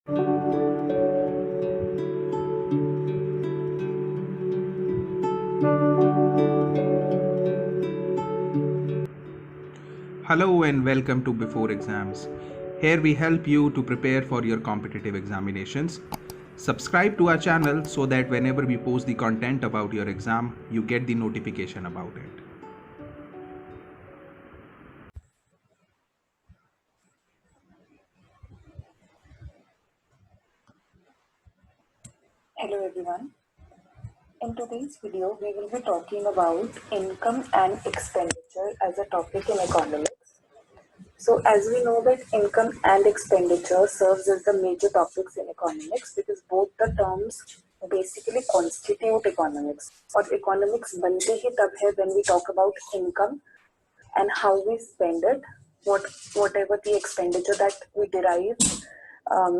Hello and welcome to Before Exams. Here we help you to prepare for your competitive examinations. Subscribe to our channel so that whenever we post the content about your exam, you get the notification about it. Hello everyone. In today's video, we will be talking about income and expenditure as a topic in economics. So as we know that income and expenditure serves as the major topics in economics because both the terms basically constitute economics. और economics बनती ही तब है when we talk about income and how we spend it, whatever the expenditure that we derive,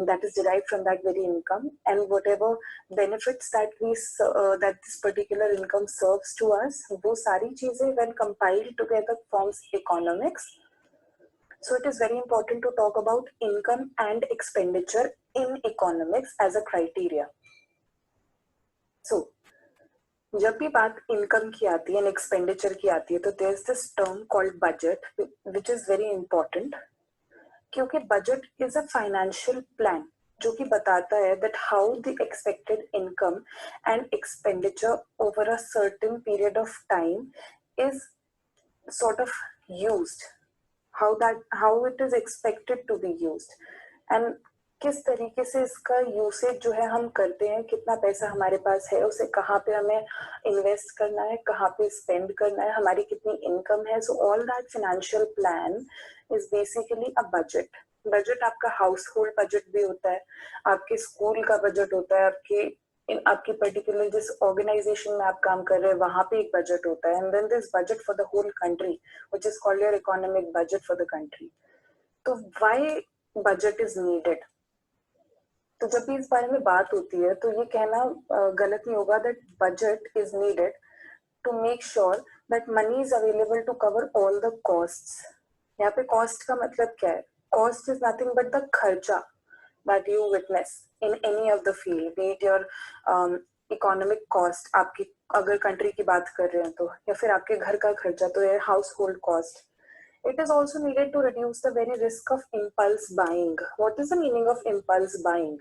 that is derived from that very income, and whatever benefits that that this particular income serves to us, वो सारी चीजें when compiled together forms economics. So it is very important to talk about income and expenditure in economics as a criteria. So जब भी बात income की आती है and expenditure की आती है तो there is this term called budget which is very important क्योंकि budget is a financial plan जो कि बताता है that how the expected income and expenditure over a certain period of time is sort of used, how it is expected to be used, and किस तरीके से इसका usage जो है हम करते हैं, कितना पैसा हमारे पास है, उसे कहाँ पे हमें इन्वेस्ट करना है, कहाँ पे स्पेंड करना है, हमारी कितनी इनकम है. So all that financial plan is basically a budget. Budget आपका हाउस होल्ड बजट भी होता है, आपके स्कूल का बजट होता है, आपकी पर्टिकुलर जिस ऑर्गेनाइजेशन में आप काम कर रहे हैं वहां पे एक बजट होता है, and then this budget for the whole country which is called your economic budget for the country. तो व्हाई बजट इज नीडेड? तो जब भी इस बारे में बात होती है तो ये कहना गलत नहीं होगा that budget is needed to make sure that money is available to cover all the costs. यहाँ पे कॉस्ट का मतलब क्या है? Cost is nothing but the खर्चा that you witness in any of the field, be it your economic cost, आपकी अगर country की बात कर रहे हैं तो, या फिर आपके घर का खर्चा, तो ये house hold cost. It is also needed to reduce the very risk of impulse buying. What is the meaning of impulse buying?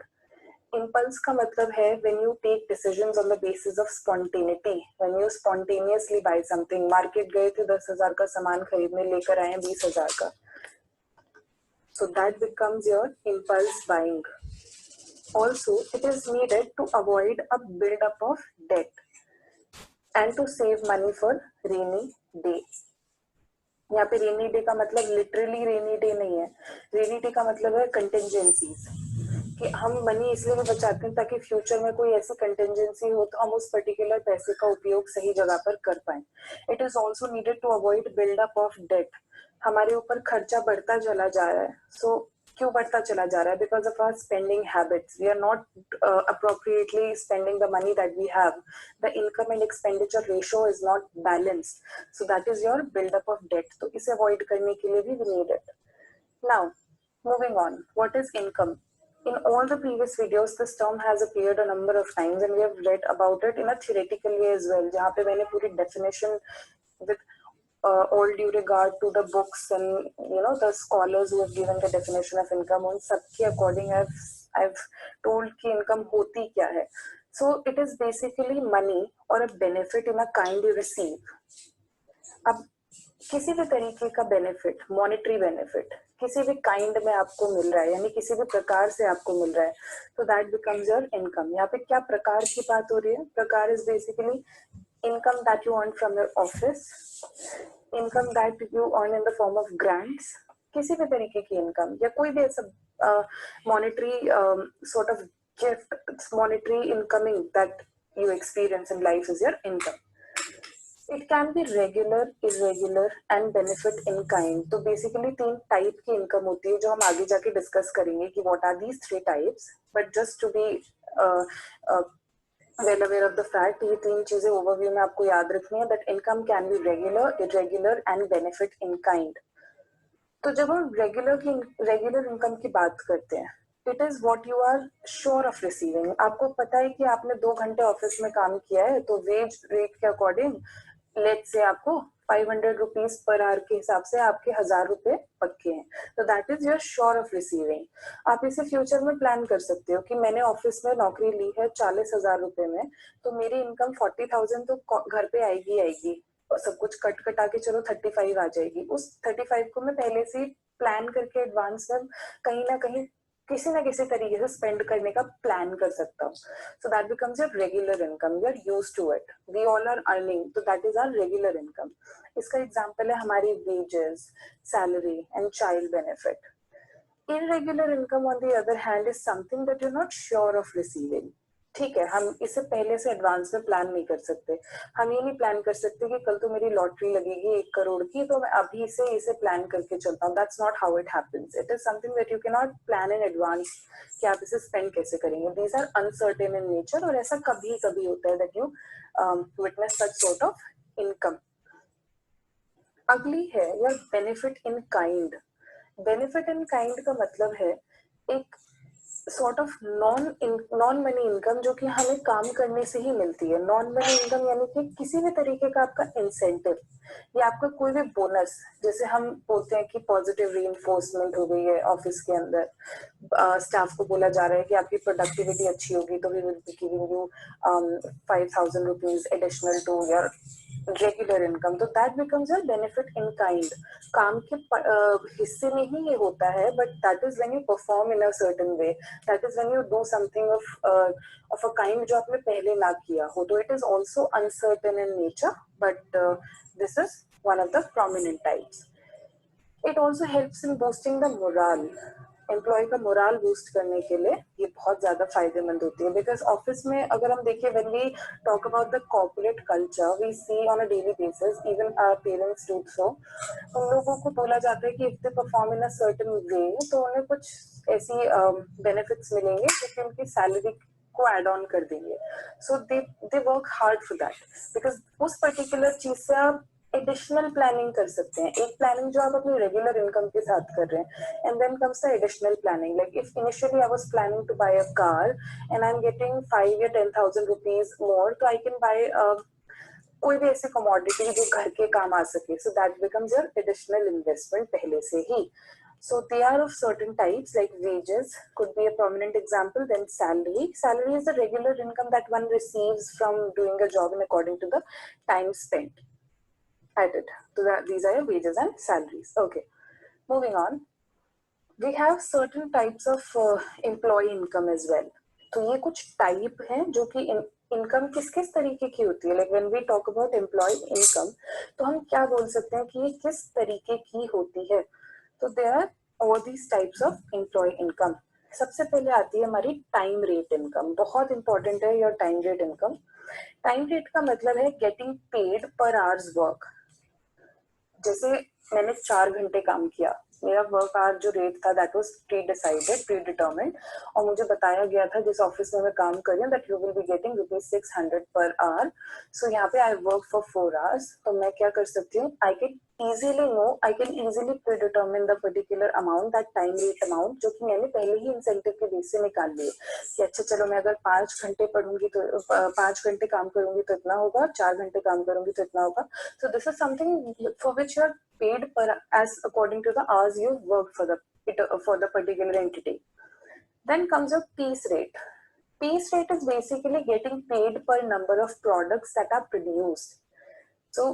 Impulse का मतलब है when you take decisions on the basis of spontaneity, when you spontaneously buy something. Market गए थे 10,000 का सामान खरीदने, लेकर आए 20,000 का. So that becomes your impulse buying. Also, it is needed to avoid a build-up of debt and to save money for rainy day. यहाँ पे रेनी डे का मतलब लिटरली रेनी डे नहीं है. रेनी डे का मतलब है कंटिंजेंसीज, कि हम मनी इसलिए भी बचाते हैं ताकि फ्यूचर में कोई ऐसी कंटिंजेंसी हो तो हम उस पर्टिकुलर पैसे का उपयोग सही जगह पर कर पाए. It is also needed to avoid buildup of debt. हमारे ऊपर खर्चा बढ़ता चला जा रहा है. सो क्यों बढ़ता चला जा रहा है? Because of our spending habits. We are not appropriately spending the money that we have. The income and expenditure ratio is not balanced. So that is your buildup of debt. तो इसे avoid करने के लिए भी we need it. Now, moving on. What is income? In all the previous videos, this term has appeared a number of times and we have read about it in a theoretical way as well, जहाँ पे मैंने पूरी definition with all due regard to the books and the scholars who have given the definition of income, उन सबके according I've told कि income होती क्या है. So it is basically money or a benefit in a kind you receive. अब किसी भी तरीके का बेनिफिट, मॉनेटरी बेनिफिट किसी भी काइंड में आपको मिल रहा है, यानी किसी भी प्रकार से आपको मिल रहा है, तो दैट बिकम्स योर इनकम. यहाँ पे क्या प्रकार की बात हो रही है? प्रकार is basically income that you earn from your office, income that you earn in the form of grants, किसी भी तरीके की इनकम, या कोई भी ऐसा monetary sort of gift, monetary incoming that you experience in life is your income. It can be regular, irregular and benefit in kind. तो basically 3 type की इनकम होती है जो हम आगे जाके डिस्कस करेंगे कि what are these 3 types. But just to be well aware of the fact, ये 3 चीजें ओवरव्यू में आपको याद रखनी है. that income can be regular, irregular and benefit in kind. तो जब हम रेगुलर इनकम की बात करते हैं it is what you are sure of receiving. आपको पता है कि आपने 2 घंटे ऑफिस में काम किया है, तो वेज रेट के अकॉर्डिंग लेट्स से आपको 500 रुपीज पर आवर के हिसाब से आपके 1000 रुपए पक्के हैं, तो that is your sure of receiving. आप इसे फ्यूचर में प्लान कर सकते हो कि मैंने ऑफिस में नौकरी ली है 40,000 रुपए में, तो मेरी इनकम 40,000 तो घर पे आएगी आएगी, और सब कुछ कट कटा के चलो 35 आ जाएगी। उस 35 को मैं पहले से प्लान करके एडवांस में कहीं ना कहीं किसी ना किसी तरीके से स्पेंड करने का प्लान कर सकता हूँ। So that becomes your regular income, you are used to it, we all are earning, तो that is our regular income. इसका एग्जांपल है हमारी wages, salary and child benefit. Irregular income on the other hand is something that you're not sure of receiving। ठीक है, हम इसे पहले से एडवांस में प्लान नहीं कर सकते। हम ये नहीं प्लान कर सकते कि कल तो मेरी लॉटरी लगेगी 1 करोड़ की, तो मैं अभी से इसे प्लान करके चलता हूँ। That's not how it happens. It is something that you can not plan in advance कि आप इसे स्पेंड कैसे करेंगे। These are uncertain in nature, और ऐसा कभी कभी होता है that you witness such sort of income. अगली है your benefit in kind. Benefit in kind का मतलब है एक sort of non money income जो कि हमें काम करने से ही मिलती है। नॉन मनी इनकम यानी कि किसी भी तरीके का आपका इंसेंटिव या आपका कोई भी बोनस, जैसे हम बोलते हैं कि पॉजिटिव रीइंफोर्समेंट हो गई है ऑफिस के अंदर, स्टाफ को बोला जा रहा है कि आपकी प्रोडक्टिविटी अच्छी होगी तो we will be giving you 5,000 rupees additional to your regular income, तो that becomes your benefit in kind. काम के हिस्से में ही ये होता है, but that is when you perform in a certain way, that is when you do something of a kind जो आपने पहले ना किया हो। तो it is also uncertain in nature, but this is one of the prominent types. It also helps in boosting the morale. Employee का morale boost करने के लिए ये बहुत ज्यादा फायदेमंद होती है, बिकॉज ऑफिस में अगर हम देखें, when we talk about the corporate culture we see on a daily basis, even our parents do so, उन लोगों को बोला जाता है कि if they perform in a certain way तो उन्हें कुछ ऐसी बेनिफिट्स मिलेंगे क्योंकि उनकी सैलरी को एड ऑन कर देंगे। So they work hard for that, because उस पर्टिकुलर चीज से आप एडिशनल प्लानिंग कर सकते हैं। एक प्लानिंग जो आप अपनी रेगुलर इनकम के साथ कर रहे हैं, and then comes the additional planning. Like if initially I was planning to buy a car and I am getting 5 या 10,000 रुपीज मोर, तो आई कैन बाय कोई भी ऐसी कमोडिटी जो घर के काम आ सके। सो that becomes your additional investment पहले से ही। So they are of certain types, like wages could be a prominent example. Then salary. Salary is the regular income that one receives from doing a job and according to the time spent at it. So these are your wages and salaries. Okay. Moving on. We have certain types of employee income as well. तो ये कुछ type हैं जो कि income किस किस तरीके की होती है। Like when we talk about employee income, तो हम क्या बोल सकते हैं कि ये किस तरीके की होती है। तो there are all these types of employ income. सबसे पहले आती है हमारी टाइम रेट इनकम। बहुत इंपॉर्टेंट है your time rate income. Time rate का मतलब है getting paid per hours work. जैसे मैंने 4 घंटे काम किया, मेरा वर्क आवर जो रेट था that was pre decided, pre determined, और मुझे बताया गया था जिस ऑफिस में मैं काम कर रही हूँ that you will be getting ₹600 per hour. सो यहाँ पे आई वर्क फॉर 4 hours, तो मैं क्या कर सकती हूँ, I can easily pre determine the particular amount, that time rate amount, जो कि मैंने पहले ही इंसेंटिव के बेस से निकाल लिए कि अच्छा चलो मैं अगर 5 घंटे पढ़ूंगी तो 5 घंटे काम करूंगी तो इतना होगा, 4 घंटे काम करूंगी तो इतना होगा। So this is something for which you are paid per as according to the hours you work for the particular entity. Then comes a piece rate. Piece rate is basically getting paid per number of products that are produced. So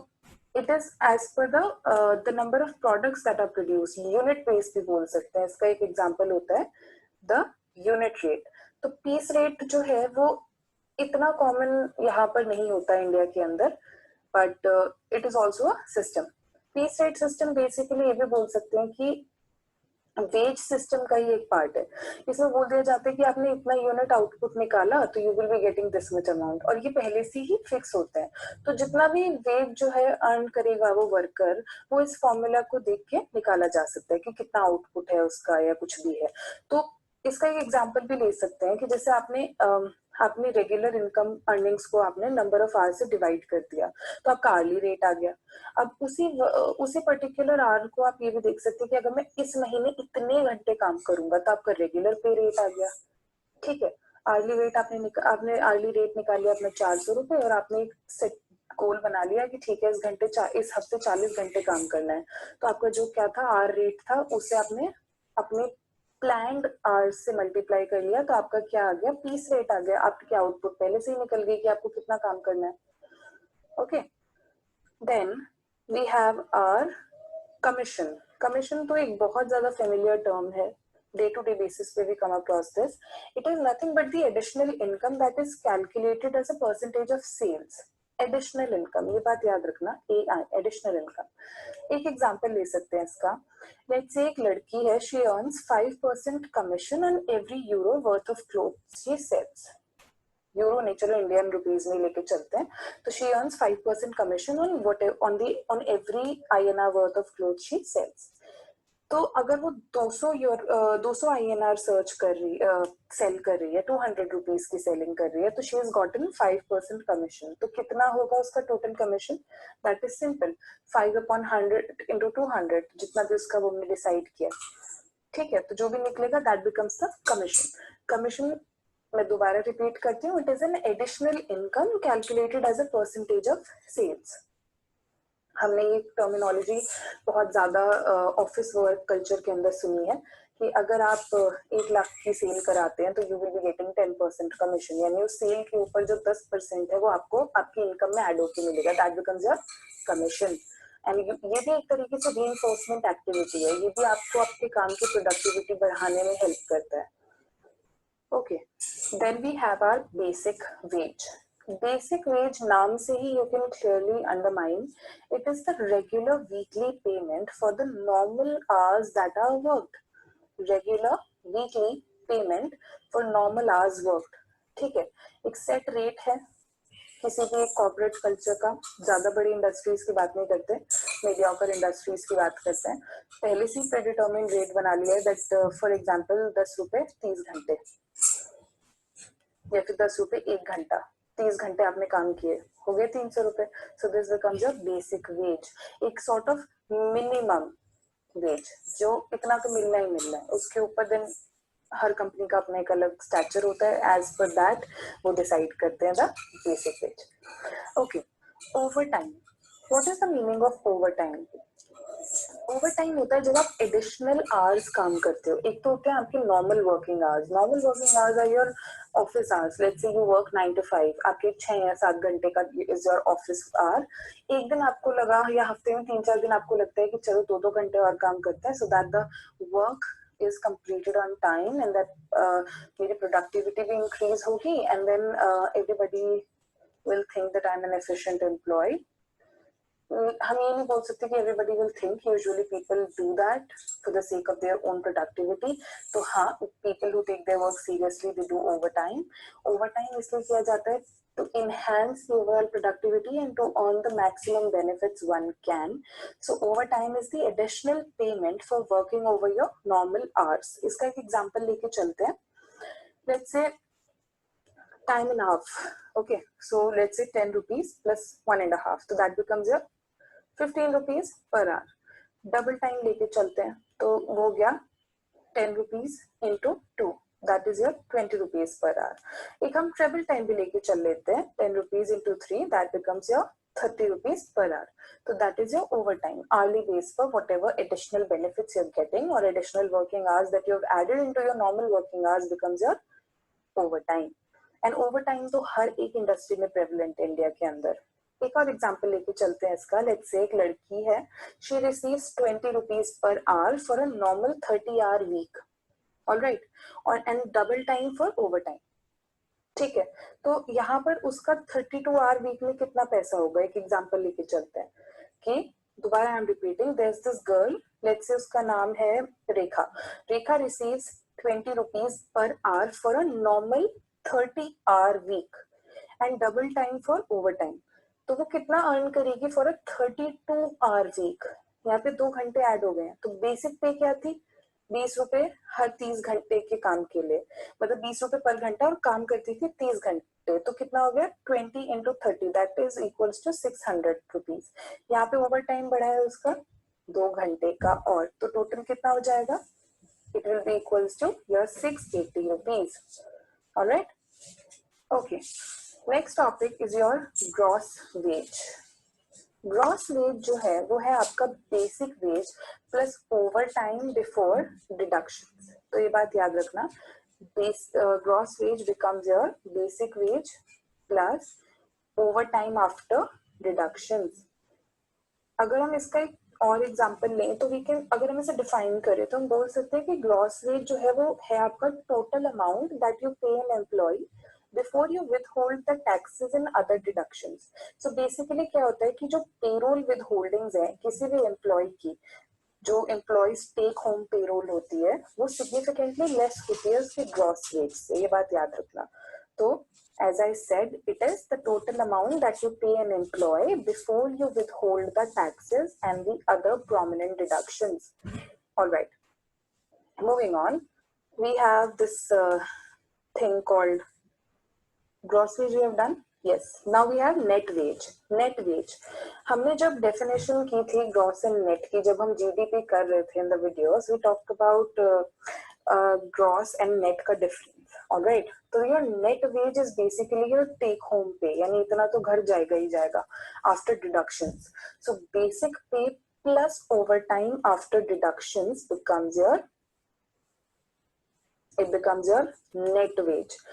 it is as per the number of products that are produced. Unit base भी बोल सकते हैं। इसका एक example होता है the unit rate. तो piece rate जो है वो इतना common यहाँ पर नहीं होता इंडिया के अंदर, but it is also a system. Piece rate system basically ये भी बोल सकते हैं कि वेज सिस्टम का ही एक पार्ट है। इसमें बोल दिया जाता है कि आपने इतना यूनिट आउटपुट निकाला तो you will be getting this much amount, और ये पहले से ही फिक्स होता है। तो जितना भी वेज जो है अर्न करेगा वो वर्कर, वो इस फॉर्मूला को देख के निकाला जा सकता है कि कितना आउटपुट है उसका या कुछ भी है। तो इसका एक एग्जांपल भी ले सकते हैं कि जैसे आपने अपनी रेगुलर इनकम अर्निंग्स को आपने नंबर ऑफ आवर्स से डिवाइड कर दिया, तो आपका आर्ली रेट आ गया। अब उसी पर्टिकुलर आवर को आप ये भी देख सकते हैं कि अगर मैं इस महीने इतने घंटे काम करूंगा तो आपका रेगुलर पे रेट आ गया। ठीक है, आर्ली रेट आपने आर्ली रेट निकाल लिया अपना 400 रुपए, और आपने एक सेट गोल बना लिया कि ठीक है इस हफ्ते 40 घंटे काम करना है। तो आपका जो क्या था आर रेट था, उसे आपने अपने प्लान्ड आवर्स से मल्टीप्लाई कर लिया, तो आपका क्या आ गया, पीस रेट आ गया। आपकी आउटपुट पहले से ही निकल गई कि आपको कितना काम करना है। Okay, then we have our commission. Commission तो एक बहुत ज्यादा फेमिलियर टर्म है, डे टू डे बेसिस पे भी come across this. It is nothing but the additional income that is calculated as a percentage of sales. Additional income, ये बात याद रखना, AI एडिशनल इनकम। एक एग्जांपल ले सकते हैं इसका। लेट्स से एक लड़की है, she earns 5% commission on every euro worth of clothes she sales. Euro नहीं, चलो इंडियन रुपीज में लेके चलते हैं। तो she earns 5% commission on every INR worth of cloth she sales. तो अगर वो 200 INR सर्च कर रही सेल कर रही है, 200 रुपीज की सेलिंग कर रही है, तो शी इज गॉटन 5% कमीशन। तो कितना होगा उसका total commission? That is simple, 5/100 into 200, जितना भी उसका वो डिसाइड किया। ठीक है, तो जो भी निकलेगा that becomes the commission. Commission मैं दोबारा रिपीट करती हूँ, it is an additional income calculated as a percentage of sales. हमने ये टर्मिनोलॉजी बहुत ज्यादा ऑफिस वर्क कल्चर के अंदर सुनी है कि अगर आप 1 लाख की सेल कराते हैं तो you will be getting 10% commission, यानी उस सेल के ऊपर जो 10% है वो आपको आपकी इनकम में ऐड होकर मिलेगा, that becomes your commission. And ये भी एक तरीके से रीइंफोर्समेंट एक्टिविटी है, ये भी आपको आपके काम की प्रोडक्टिविटी बढ़ाने में हेल्प करता है। Okay, then we have our basic wage. Basic wage नाम से ही you can clearly undermine, it is the regular weekly payment for the normal hours that are worked. Regular weekly payment for normal hours worked. ठीक है, एक set rate है किसी भी corporate culture का। ज्यादा बड़ी इंडस्ट्रीज की बात नहीं करते, मीडियोकर इंडस्ट्रीज की बात करते हैं। पहले से ही प्रेडिटर्मिन रेट बना लिया है दैट फॉर एग्जांपल 10 रुपए 30 घंटे, या फिर 10 रुपए 1 घंटा, 30 घंटे आपने काम किए, हो गए 300 रुपए। सो this becomes your basic veg, एक सॉर्ट ऑफ मिनिमम वेज, जो इतना तो मिलना ही मिलना है। उसके ऊपर देन हर कंपनी का अपना एक अलग स्ट्रक्चर होता है, एज पर दैट वो डिसाइड करते हैं the basic veg. Okay, over time. What is the meaning of over time? Over time होता है जब आप एडिशनल आवर्स काम करते हो। एक तो होते हैं आपके normal working hours. Normal working hours are your office hours. Let's say you work 9 to 5, आपके 6 या 7 घंटे का इज योर ऑफिस आवर। एक दिन आपको लगा, या हफ्ते में 3-4 दिन आपको लगता है कि चलो 2-2 घंटे और काम करते हैं, so that the work is completed on time and that मेरी productivity भी increase होगी, and then everybody will think that I'm an efficient employee. हम ये नहीं बोल सकते कि everybody will think, usually people do that for the sake of their own productivity. तो हाँ, people who take their work seriously they do overtime. Overtime इसलिए किया जाता है to enhance the overall productivity and to earn the maximum benefits one can. So overtime is the additional payment for working over your normal hours. इसका एक example लेके चलते हैं. Let's say time and a half. Okay, so let's say 10 rupees plus 1.5. So that becomes your 15 rupees per our. Double time लेके चलते हैं तो वो हो गया 10 rupees into 2, that is your 20 rupees per our. एक हम ट्रिपल टाइम भी लेके चल लेते हैं, 10 rupees into 3, that becomes your 30 rupees per hour. तो that is your overtime, hourly base पर whatever additional benefits you are getting और additional working hours that you have added into your normal working hours becomes your overtime. And overtime तो हर एक industry में prevalent है India के अंदर। एक और एग्जांपल लेके चलते हैं इसका। लेट्स से एक लड़की है, she receives 20 rupees per hour for a normal 30 hour week, alright, और and double time for overtime. ठीक है, तो यहाँ पर उसका 32 आवर वीक में कितना पैसा होगा? एक एग्जांपल लेके चलते हैं कि दोबारा I am repeating, there is this girl, let's say उसका नाम है Rekha. Rekha receives 20 rupees per hour for a normal 30 hour week and double time for overtime. तो वो कितना अर्न करेगी फॉर अ 32 आवर वीक? यहाँ पे 2 घंटे ऐड हो गए हैं। तो बेसिक पे क्या थी? ₹20 हर 30 घंटे के काम के लिए, मतलब ₹20 पर घंटा, और काम करती थी 30 घंटे, तो कितना हो गया 20 into 30 that is equals to ₹600। यहाँ पे ओवर टाइम बढ़ा है उसका 2 घंटे का, और तो टोटल कितना हो जाएगा, it will be equals to your ₹680. All right. Okay. Next topic is your gross wage. Gross veg जो है वो है आपका basic veg plus over time before deduction. तो ये बात याद रखना, gross veg becomes your basic veg plus over time after deduction. अगर हम इसका एक और एग्जांपल लें तो वी कैन, अगर हम इसे डिफाइन करें तो हम बोल सकते हैं कि ग्रॉस वेज जो है वो है आपका total amount that you pay an employee before you withhold the taxes and other deductions. So basically क्या होता है कि जो payroll withholdings है किसी भी एम्प्लॉय की, जो एम्प्लॉयज टेक होम पेरोल होती है वो सिग्निफिकेंटली लेस होती है उसके ग्रॉस वेज से, ये बात याद रखना। तो as I said, it is the total amount that you pay an employee before you withhold the taxes and the other prominent deductions. All right, moving on, we have this thing called gross wage we have done. Yes, now we have net wage. Net wage हमने जब definition की थी gross and net की, जब हम GDP कर रहे थे in the videos, we talked about gross and net का difference. All right, तो your net wage is basically your take home pay, यानी इतना तो घर जाएगा ही जाएगा after deductions. So basic pay plus overtime after deductions becomes your net wage.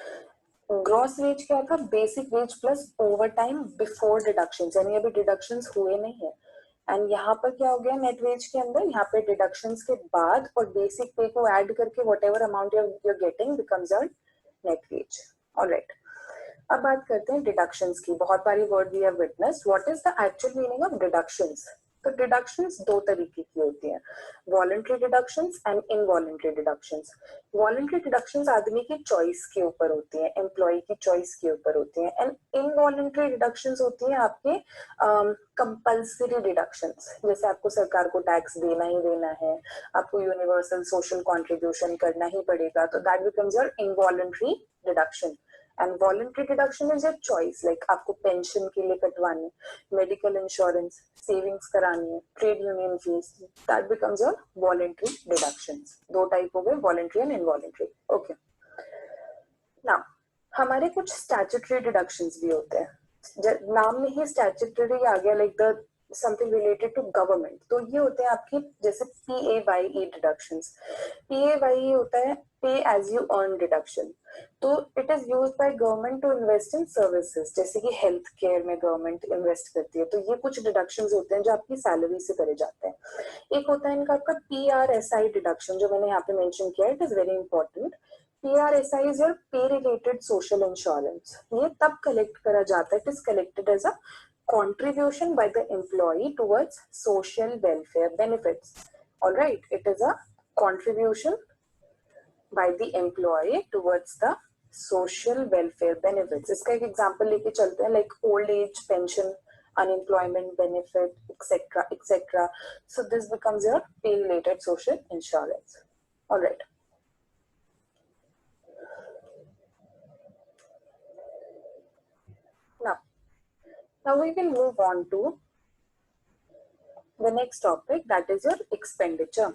Gross veg क्या था, basic veg plus over time before deduction, यानी अभी डिडक्शन हुए नहीं है। एंड यहाँ पर क्या हो गया नेट वेज के अंदर, यहाँ पे डिडक्शन के बाद और बेसिक पे को ऐड करके whatever amount you are getting becomes your net wage. Alright, अब बात करते हैं डिडक्शंस की। बहुत बारी word we have witnessed, what is the actual meaning of deductions. तो डिडक्शंस दो तरीके की होती हैं, voluntary deductions and involuntary deductions. Voluntary deductions आदमी की चॉइस के ऊपर होती हैं, एम्प्लॉय की चॉइस के ऊपर होती हैं, एंड इनवॉलंटरी डिडक्शंस होती हैं आपके कंपल्सरी डिडक्शंस, जैसे आपको सरकार को टैक्स देना ही देना है, आपको यूनिवर्सल सोशल कॉन्ट्रीब्यूशन करना ही पड़ेगा, तो that becomes your involuntary deduction. And voluntary deduction is your choice, like आपको पेंशन के लिए कटवानी, मेडिकल इंश्योरेंस, सेविंग्स करानी है, trade union fees, that becomes your voluntary deductions. दो टाइप हो गए, voluntary and involuntary. Okay, now हमारे कुछ स्टैट्यूटरी डिडक्शंस भी होते हैं, नाम में ही स्टैट्यूटरी आ गया, like the something related to government. तो ये होते हैं आपकी जैसे PAYE डिडक्शंस। PAYE होता है pay as you earn deduction. तो it is used by government to invest in services, जैसे कि हेल्थ केयर में गवर्नमेंट इन्वेस्ट करती है, तो ये कुछ डिडक्शंस होते हैं जो आपकी सैलरी से करे जाते हैं। एक होता है इनका आपका PRSI डिडक्शन, जो मैंने यहाँ पे मेंशन किया, it is very important. PRSI is your pay related social insurance. ये तब कलेक्ट करा जाता है, it is collected as a contribution by the employee towards social welfare benefits. All right, it is a contribution by the employee towards the social welfare benefits. इसका एक example लेके चलते हैं, like old age pension, unemployment benefit, etc., etc. So this becomes your pay related social insurance. All right. Now we will move on to the next topic, that is your expenditure.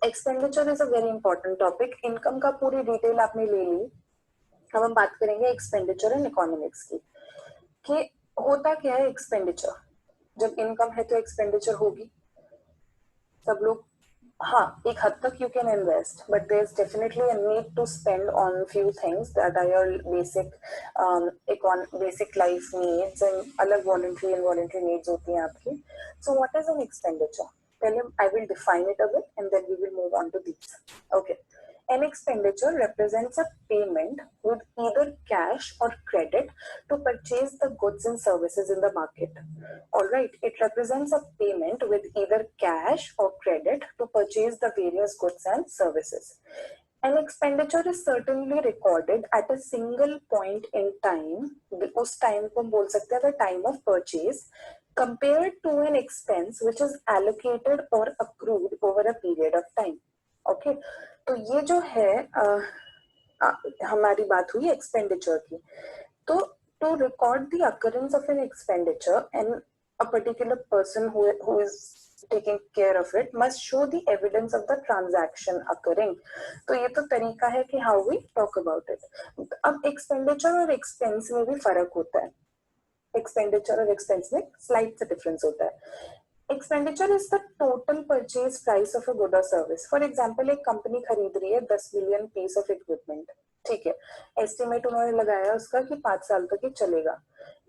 Expenditure is a very important topic. Income का पूरी detail आपने ले ली, अब हम बात करेंगे expenditure and economics की, कि होता क्या है एक्सपेंडिचर। जब इनकम है तो एक्सपेंडिचर होगी, सब लोग, हाँ एक हद तक you can invest, but there's definitely a need to spend on few things that are your basic life needs, and अलग voluntary and involuntary needs होती हैं आपकी। So what is an expenditure? पहले I will define it a bit and then we will move on to these. Okay. An expenditure represents a payment with either cash or credit to purchase the goods and services in the market. All right, it represents a payment with either cash or credit to purchase the various goods and services. An expenditure is certainly recorded at a single point in time. उस time को हम बोल सकते हैं the time of purchase, compared to an expense which is allocated or accrued over a period of time. Okay, तो ये जो है हमारी बात हुई एक्सपेंडिचर की. तो to record the occurrence of an expenditure, and a particular person who is taking care of it must show the evidence of the transaction occurring. तो ये तो तरीका है कि how we talk about it. अब expenditure और expense में भी फर्क होता है. एक्सपेंडिचर और एक्सपेंस में स्लाइड से डिफरेंस होता है. Expenditure is the total purchase price of a good और सर्विस. फॉर एग्जाम्पल, एक कंपनी खरीद रही है 10 मिलियन पीस ऑफ इक्विपमेंट. ठीक है, एस्टिमेट उन्होंने लगाया उसका कि 5 साल तक ये चलेगा.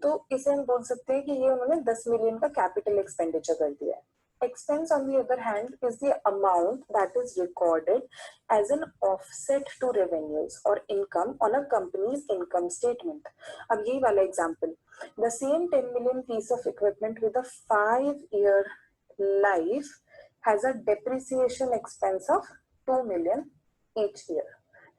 तो इसे हम बोल सकते हैं कि ये उन्होंने 10 मिलियन का कैपिटल एक्सपेंडिचर कर दिया है. Expense, on the other hand, is the amount that is recorded as an offset to revenues or income on a company's income statement. अब यही वाला example, the same 10 million piece of equipment with a 5-year life has a depreciation expense of 2 million each year.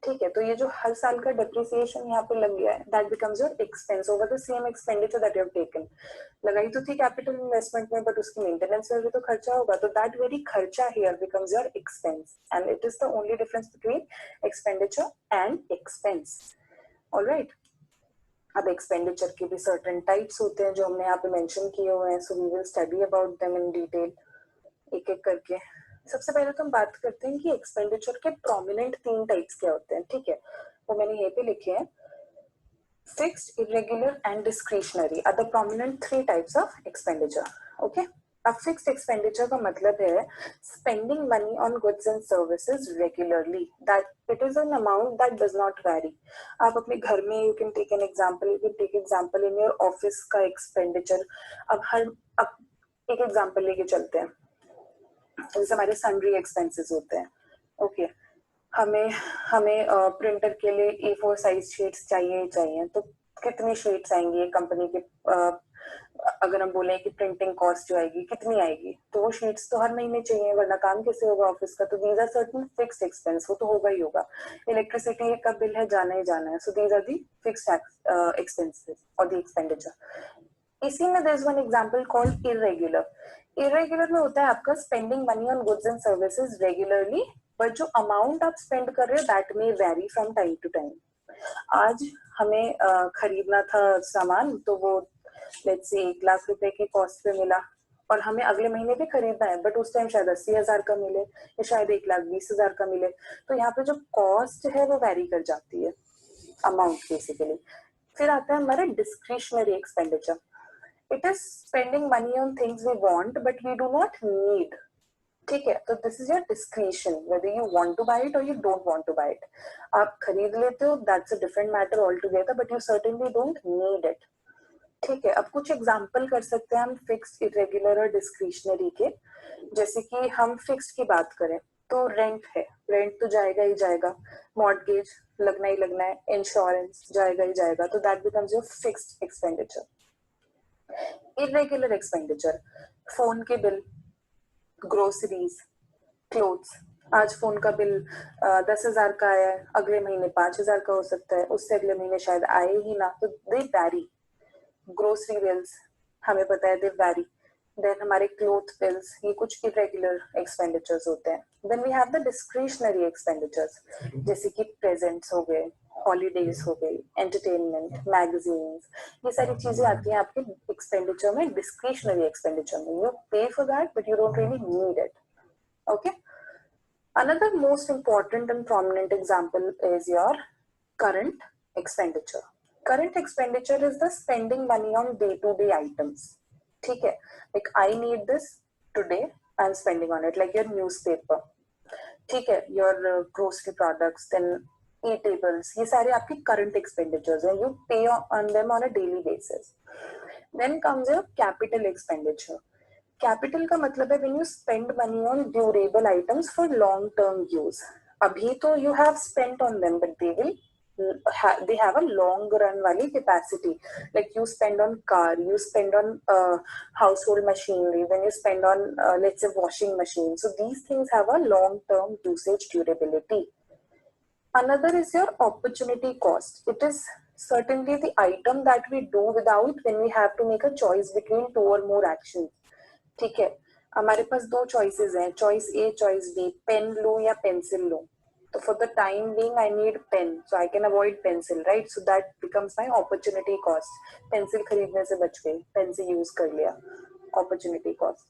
ठीक है, तो ये जो हर साल का डेप्रिसिएशन यहाँ पे लग गया है, that becomes your expense over the same expenditure that you have taken. लगाई तो थी कैपिटल इन्वेस्टमेंट में, बट उसकी मेंटेनेंस में भी तो खर्चा होगा, तो दैट वेरी खर्चा here becomes your expense, and it is the only difference between expenditure and expense. Alright, अब एक्सपेंडिचर के भी सर्टेन टाइप्स होते हैं जो हमने यहाँ पे मेंशन किए हुए हैं, so we will study about them in detail एक एक करके. सबसे पहले तो हम बात करते हैं कि एक्सपेंडिचर के प्रोमिनेंट 3 टाइप्स क्या होते हैं. ठीक है, वो मैंने यहीं पे लिखे हैं. Fixed, irregular and discretionary are the prominent 3 types of expenditure. Okay, अब फिक्स्ड एक्सपेंडिचर का मतलब है spending money on goods and services regularly, that it is an amount that does not vary. आप अपने घर में, you can take an example, you can take example in your office का expenditure. अब एक एग्जांपल लेके चलते हैं, जैसे हमारे सन्ड्री एक्सपेंसेस होते हैं. ओके, हमें हमें प्रिंटर के लिए A4 साइज शीट्स चाहिए, तो कितनी शीट्स आएंगी कंपनी के, अगर हम बोले कि प्रिंटिंग कॉस्ट जो आएगी कितनी आएगी, तो वो शीट्स तो हर महीने चाहिए, वरना काम कैसे होगा ऑफिस का. तो these are certain fixed expense, वो तो होगा ही होगा. इलेक्ट्रिसिटी का बिल है, जाना ही जाना है, so these are the fixed expenses और द एक्सपेंडिचर. इसी में there is one example called irregular. Irregular में होता है आपका spending money on goods and services regularly, but जो अमाउंट आप स्पेंड कर रहे हो that may vary from time to time. आज हमें खरीदना था सामान, तो वो लेट्स से 1 लाख रुपए की कॉस्ट पे मिला, और हमें अगले महीने भी खरीदना है, बट उस टाइम शायद 80,000 का मिले या शायद 1,20,000 का मिले. तो यहाँ पे जो कॉस्ट है वो वेरी कर जाती है, अमाउंट बेसिकली. फिर आता है हमारा discretionary expenditure. It is spending money on things we want but we do not need. ठीक है, तो this is your discretion, whether you want to buy it और you don't want to buy it. आप खरीद लेते हो, that's a different matter all together, but you certainly don't need it. ठीक है, अब कुछ एग्जांपल कर सकते हैं हम फिक्स्ड, इरेगुलर और डिस्क्रिशनरी के. जैसे कि हम फिक्स्ड की बात करें तो रेंट है, रेंट तो जाएगा ही जाएगा, मॉर्टगेज लगना ही लगना है, इंश्योरेंस जाएगा ही जाएगा, तो that becomes your fixed expenditure. Irregular expenditure, phone के बिल, ग्रोसरीज, क्लोथ्स. आज फोन का बिल 10,000 का आया है, अगले महीने 5,000 का हो सकता है, उससे अगले महीने शायद आए ही ना, तो दे वैरी. ग्रोसरी बिल्स हमें पता है दे वैरी. देन हमारे क्लोथ बिल्स, ये कुछ इरेगुलर एक्सपेंडिचर्स होते हैं. Then we have the discretionary expenditures, जैसे कि प्रेजेंट्स हो गए, हॉलीडेज हो गई, एंटरटेनमेंट, मैगजीन्स, ये सारी चीजें आती हैं आपके एक्सपेंडिचर में, डिस्क्रिशनरी एक्सपेंडिचर में. यू पे for that but you don't really need it. Okay, another most important and prominent example is your current expenditure. Current expenditure is the spending money on day-to-day items. ठीक है, like I need this today, I'm spending on it, like your newspaper. ठीक है, your grocery products, then e-tables, ये सारे आपके current expenditures हैं, you pay on them on a daily basis. Then comes your capital expenditure. Capital का मतलब है when you spend money on durable items for long term use. अभी तो you have spent on them, but they have a long run वाली capacity, like you spend on car, you spend on household machinery, then you spend on let's say washing machine, so these things have a long term usage durability. Another is your opportunity cost. It is certainly the item that we do without when we have to make a choice between 2 or more actions. ठीक है, हमारे पास दो choices हैं, choice A choice B, pen लूं या pencil लूं। तो for the time being I need pen, so I can avoid pencil, right? So that becomes my opportunity cost. Pencil खरीदने से बच गई, पेन से यूज कर लिया, अपॉर्चुनिटी कॉस्ट।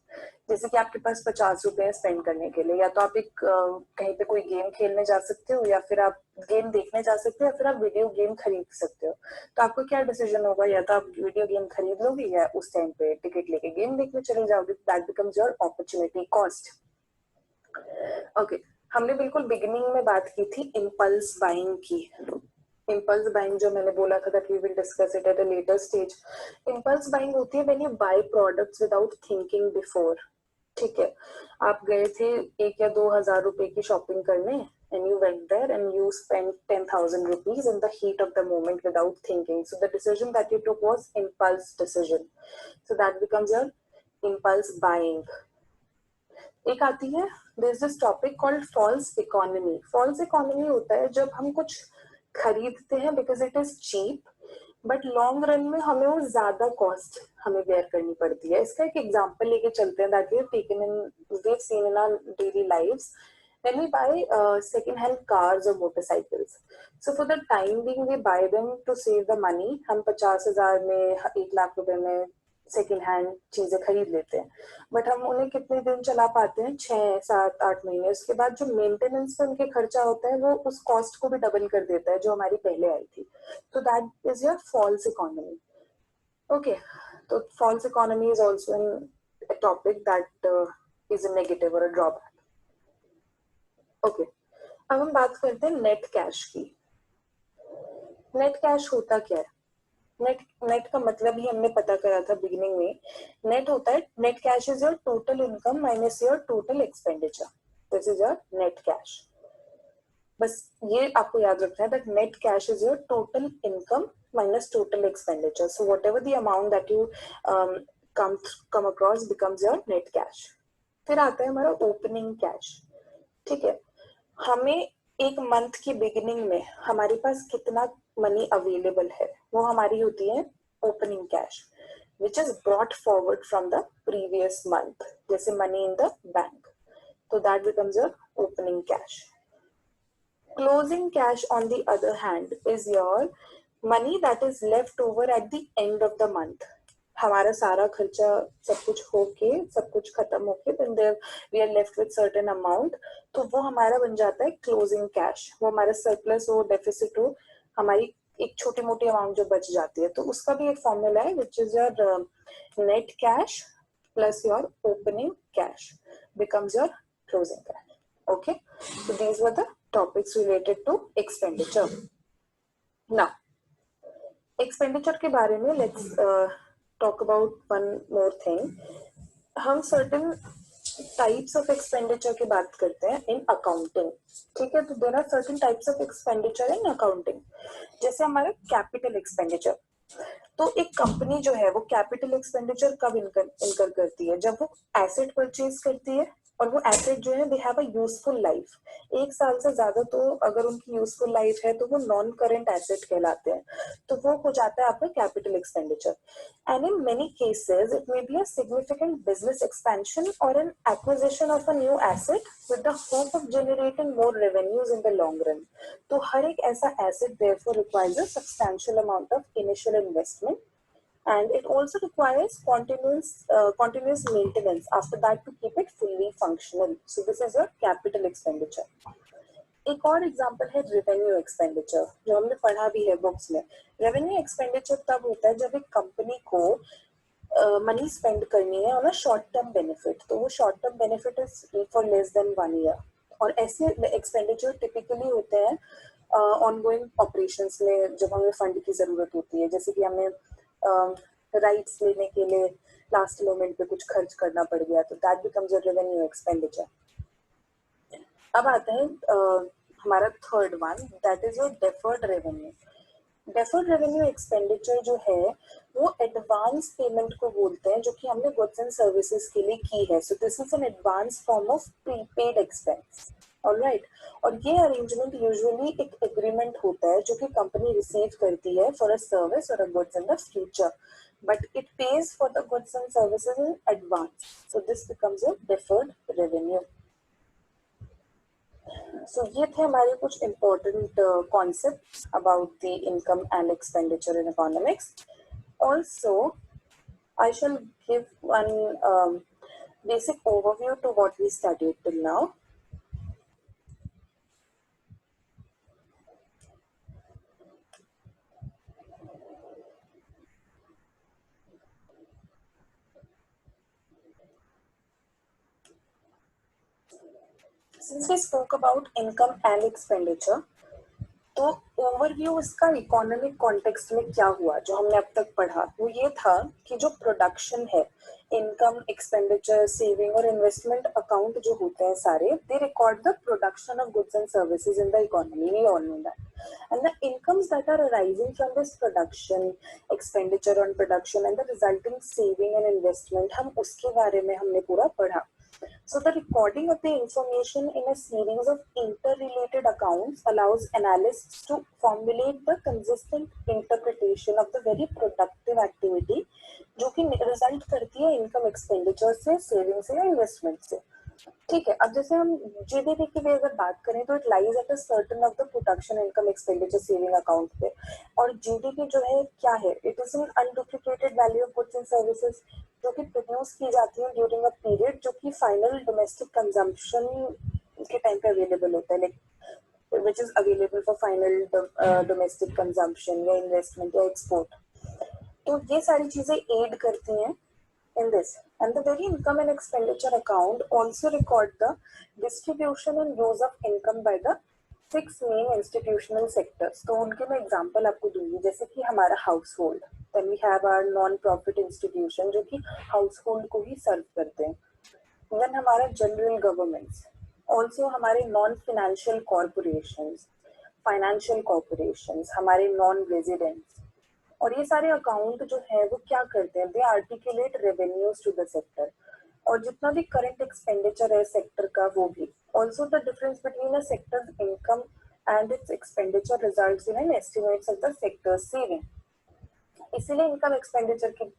जैसे कि आपके पास 50 रुपए स्पेंड करने के लिए, या तो आप एक कहीं पे कोई गेम खेलने जा सकते हो, या फिर आप गेम देखने जा सकते हो, या फिर आप वीडियो गेम खरीद सकते हो। तो आपको क्या डिसीजन होगा, या तो आप वीडियो गेम खरीद लोगे या उस टाइम पे टिकट लेके गेम देखने चले जाओगे। That becomes your opportunity cost. Okay, हमने बिल्कुल बिगिनिंग में बात की थी इम्पल्स बाइंग की। इम्पल्स बाइंग जो मैंने बोला था that we will discuss it at a later stage. Impulse buying होती है when you buy products without thinking before. ठीक है, आप गए थे 1 या 2 हजार रुपए की शॉपिंग करने, and you went there and you spent 10,000 rupees in the heat of the moment without thinking. So the decision that you took was impulse decision. So that becomes your impulse buying. एक आती है, there's this topic called false economy. False economy होता है जब हम कुछ खरीदते हैं because it is cheap, but long run में हमें वो ज्यादा कॉस्ट हमें बेयर करनी पड़ती है। इसका एक एग्जांपल लेके चलते हैं that we have taken in, we have seen in our daily lives when we buy second hand cars or motorcycles. So for the time being we buy them to save the money. हम 50,000 में 1 लाख रुपए में second hand चीजें खरीद लेते हैं, but हम उन्हें कितने दिन चला पाते हैं? 6, 7, 8 महीने। उसके बाद जो मेंटेनेंस पे उनके खर्चा होता है वो उस कॉस्ट को भी डबल कर देता है जो हमारी पहले आई थी। तो that is your false economy. Okay, तो false economy is also a topic that is a negative or a drawback. Okay, अब हम बात करते हैं नेट कैश की। नेट कैश होता क्या है? नेट का मतलब ही हमने पता करा था बिगिनिंग में। नेट होता है, net cash is your total income minus your total expenditure. This is your net cash. बस ये आपको याद रखना है that net cash is your total income minus total expenditure. So what ever the amount that you come across becomes your net cash. फिर आता है हमारा ओपनिंग कैश। ठीक है, हमें एक मंथ की बिगिनिंग में हमारे पास कितना मनी अवेलेबल है वो हमारी होती है opening cash, which is brought forward from the previous month, जैसे मनी इन द बैंक। तो that becomes your opening cash. Closing cash, on the other hand, is your money that is left over at the end of the month. हमारा सारा खर्चा सब कुछ होके, सब कुछ खत्म होके, then there we are left with certain amount, तो वो हमारा बन जाता है क्लोजिंग कैश। वो हमारा सरप्लस हो, डेफिसिट हो, हमारी एक छोटी मोटी अमाउंट जो बच जाती है, तो उसका भी एक फॉर्मूला है which is your net cash plus your opening cash becomes your closing cash. Okay, so these were the topics related to expenditure. Now, expenditure के बारे में let's talk about one more thing. हम certain types of expenditure की बात करते हैं in accounting. ठीक है, तो there are certain types of expenditure in accounting. जैसे हमारा capital expenditure. तो एक कंपनी जो है वो कैपिटल एक्सपेंडिचर कब इनकर करती है? जब वो एसेट परचेज करती है, और वो एसेट जो है they have a useful life. 1 साल से ज्यादा तो अगर उनकी यूजफुल लाइफ है तो वो नॉन करेंट एसेट कहलाते हैं, तो वो हो जाता है आपका capital expenditure. And in many cases it may be a significant business expansion और an acquisition of a new asset with the hope of generating more revenues in the long run. तो हर एक ऐसा asset therefore requires a substantial amount of initial investment, and it also requires continuous maintenance after that to keep it fully functional. So this is your capital expenditure. एक और example है revenue expenditure, जो हमने पढ़ा भी है books में। Revenue expenditure तब होता है जब एक कंपनी को मनी स्पेंड करनी है on a short term benefit, तो वो short term benefit is for less than 1 year. और ऐसे एक्सपेंडिचर टिपिकली होते हैं ऑनगोइंग ऑपरेशंस में, जब हमें फंड की जरूरत होती है, जैसे कि हमें राइट्स लेने के लिए लास्ट मोमेंट पे कुछ खर्च करना पड़ गया, तो that becomes your revenue expenditure. अब आता है हमारा third one, that is your deferred revenue. Deferred revenue expenditure जो है वो एडवांस पेमेंट को बोलते हैं, जो कि हमने गुड्स एंड सर्विसेज के लिए की है। सो this is an advance form of prepaid expense. Alright. और ये अरेंजमेंट यूजुअली एक एग्रीमेंट होता है जो कि कंपनी रिसीव करती है फॉर अ सर्विस और a goods in the future, but it pays for the goods and services in advance, so this becomes a deferred revenue. सो ये थे हमारे कुछ important concepts about the income and expenditure in economics. Also, I shall give one basic overview to what we studied till now. Since we spoke about income and expenditure, तो overview इसका economic context में क्या हुआ जो हमने अब तक पढ़ा, वो ये था कि जो प्रोडक्शन है, इनकम, एक्सपेंडिचर, सेविंग और इन्वेस्टमेंट अकाउंट जो होते हैं सारे, they record the production of goods and services in the economy, we all know that, and the incomes that are arising from this production, expenditure on production and the resulting saving and investment, हम उसके बारे में हमने पूरा पढ़ा. So the recording of the information in a series of interrelated accounts allows analysts to formulate the consistent interpretation of the very productive activity जो कि result करती है इनकम, एक्सपेंडिचर से, सेविंग से या इन्वेस्टमेंट से. ठीक है, अब जैसे हम जीडीपी की भी अगर बात करें तो it lies at a certain of the production, income, expenditure, saving account पे. और जीडीपी जो है क्या है, it is an unduplicated value of goods and services जो कि प्रोड्यूस की जाती है ड्यूरिंग अ पीरियड जो कि फाइनल डोमेस्टिक कंजम्पशन के टाइम पे अवेलेबल होता है, like which is available for final domestic consumption या इन्वेस्टमेंट या एक्सपोर्ट. तो ये सारी चीजें एड करती हैं in this, and the very income and expenditure account also record the distribution and use of income by the 6 main institutional sectors. तो उनके मैं एग्जांपल आपको दूंगी, जैसे कि हमारा household, then we have our non profit institution जो कि हाउस होल्ड को ही सर्व करते हैं, देन हमारा जनरल गवर्नमेंट्स, ऑल्सो हमारे non financial corporations, financial corporations, हमारे नॉन रेजिडेंट्स. और ये सारे अकाउंट जो है वो क्या करते हैं, they articulate revenues to the sector, और जितना भी करंट एक्सपेंडिचर है सेक्टर का वो भी. Also the difference between a sectors income and its expenditure results in an estimates of the sector saving. इसीलिए इनकम एक्सपेंडिचर की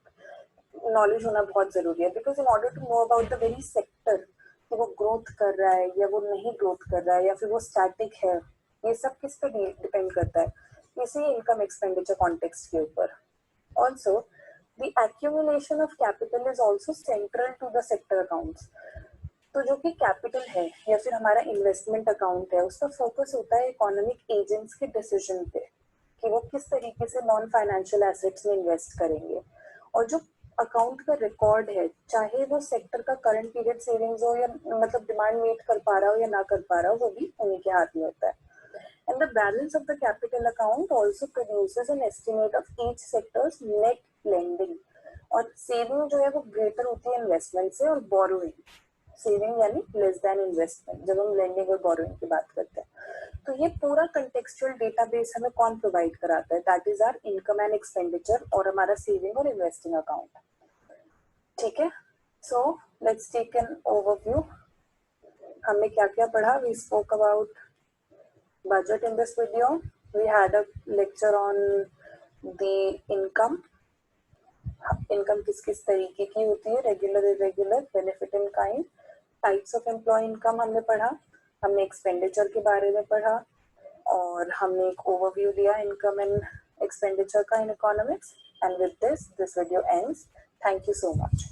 नॉलेज होना बहुत जरूरी है, because in order to know about the very sector कि वो ग्रोथ कर रहा है या वो नहीं ग्रोथ कर रहा है या फिर वो स्टैटिक है, ये सब किस पे डिपेंड करता है, इसी इनकम एक्सपेंडिचर कॉन्टेक्स्ट के ऊपर. Also the accumulation of capital is also central to the sector accounts. तो जो कि कैपिटल है या फिर हमारा इन्वेस्टमेंट अकाउंट है, उसका फोकस होता है इकोनॉमिक एजेंट्स के डिसीजन पे कि वो किस तरीके से नॉन फाइनेंशियल एसेट्स में इन्वेस्ट करेंगे. और जो अकाउंट का रिकॉर्ड है, चाहे वो सेक्टर का करंट पीरियड सेविंग्स हो या मतलब डिमांड मीट कर पा रहा हो या ना कर पा रहा हो, वो भी उन्हीं के हाथ में होता है. And the balance of the capital account also produces an estimate of each sector's net lending. और सेविंग जो है वो ग्रेटर होती है इन्वेस्टमेंट से, और बोरोइंग, सेविंग यानी लेस देन इन्वेस्टमेंट जब हम लेंडिंग और बोरोइंग की बात करते हैं. तो ये पूरा कंटेक्चुअल डेटाबेस हमें कौन प्रोवाइड कराता है, that is our income and expenditure और हमारा सेविंग और इन्वेस्टिंग अकाउंट. ठीक है, so let's take an overview. हमने क्या क्या पढ़ा, we spoke about budget in this video. We had a lecture on the income किस किस तरीके की होती है, regular, irregular, benefit in kind, types of employ income हमने पढ़ा, हमने एक्सपेंडिचर के बारे में पढ़ा, और हमने एक ओवरव्यू दिया इनकम एंड एक्सपेंडिचर का in economics. And with this video ends. Thank you so much.